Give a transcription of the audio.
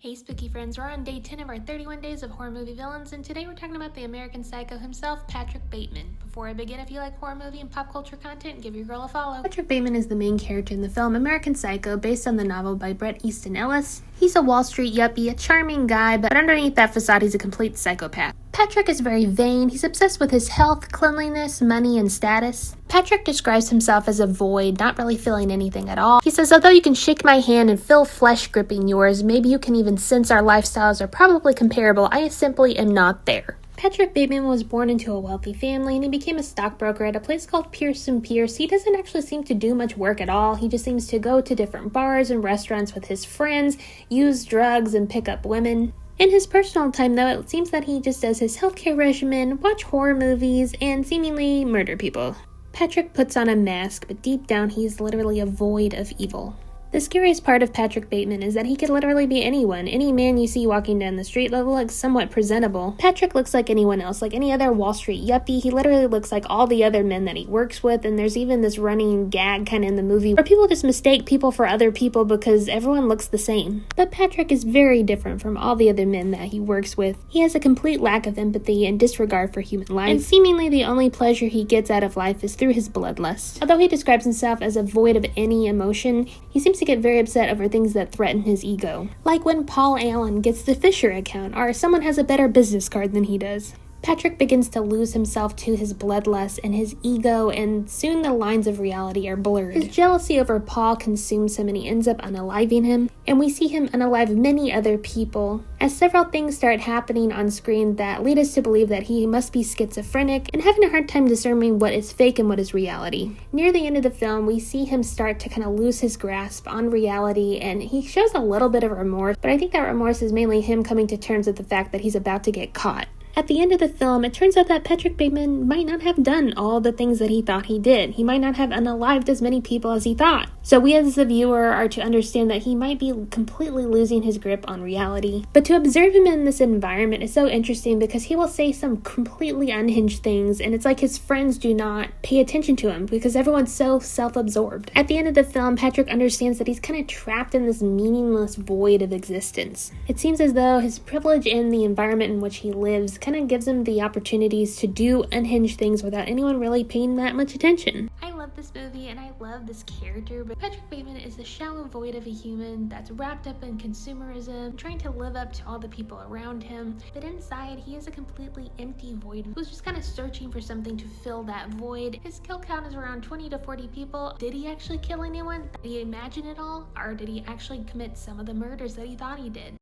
Hey spooky friends, we're on day 10 of our 31 days of horror movie villains, and today we're talking about the American Psycho himself, Patrick Bateman. Before I begin, if you like horror movie and pop culture content, give your girl a follow. Patrick Bateman is the main character in the film American Psycho, based on the novel by Bret Easton Ellis. He's a Wall Street yuppie, a charming guy, but underneath that facade he's a complete psychopath. Patrick is very vain. He's obsessed with his health, cleanliness, money, and status. Patrick describes himself as a void, not really feeling anything at all. He says, although you can shake my hand and feel flesh gripping yours, maybe you can even sense our lifestyles are probably comparable, I simply am not there. Patrick Bateman was born into a wealthy family, and he became a stockbroker at a place called Pierce & Pierce. He doesn't actually seem to do much work at all. He just seems to go to different bars and restaurants with his friends, use drugs, and pick up women. In his personal time, though, it seems that he just does his healthcare regimen, watch horror movies, and seemingly murder people. Patrick puts on a mask, but deep down he's literally a void of evil. The scariest part of Patrick Bateman is that he could literally be anyone. Any man you see walking down the street that looks somewhat presentable. Patrick looks like anyone else, like any other Wall Street yuppie. He literally looks like all the other men that he works with, and there's even this running gag kind of in the movie where people just mistake people for other people because everyone looks the same. But Patrick is very different from all the other men that he works with. He has a complete lack of empathy and disregard for human life, and seemingly the only pleasure he gets out of life is through his bloodlust. Although he describes himself as a void of any emotion, he seems to get very upset over things that threaten his ego. Like when Paul Allen gets the Fisher account, or someone has a better business card than he does. Patrick begins to lose himself to his bloodlust and his ego, and soon the lines of reality are blurred. His jealousy over Paul consumes him and he ends up unaliving him, and we see him unalive many other people, as several things start happening on screen that lead us to believe that he must be schizophrenic and having a hard time discerning what is fake and what is reality. Near the end of the film, we see him start to kind of lose his grasp on reality, and he shows a little bit of remorse, but I think that remorse is mainly him coming to terms with the fact that he's about to get caught. At the end of the film, it turns out that Patrick Bateman might not have done all the things that he thought he did. He might not have unalived as many people as he thought. So we as the viewer are to understand that he might be completely losing his grip on reality. But to observe him in this environment is so interesting because he will say some completely unhinged things, and it's like his friends do not pay attention to him because everyone's so self-absorbed. At the end of the film, Patrick understands that he's kind of trapped in this meaningless void of existence. It seems as though his privilege in the environment in which he lives kind of gives him the opportunities to do unhinged things without anyone really paying that much attention. I love this movie and I love this character, but Patrick Bateman is a shallow void of a human that's wrapped up in consumerism, trying to live up to all the people around him, but inside he is a completely empty void who's just kind of searching for something to fill that void. His kill count is around 20 to 40 people. Did he actually kill anyone? Did he imagine it all? Or did he actually commit some of the murders that he thought he did?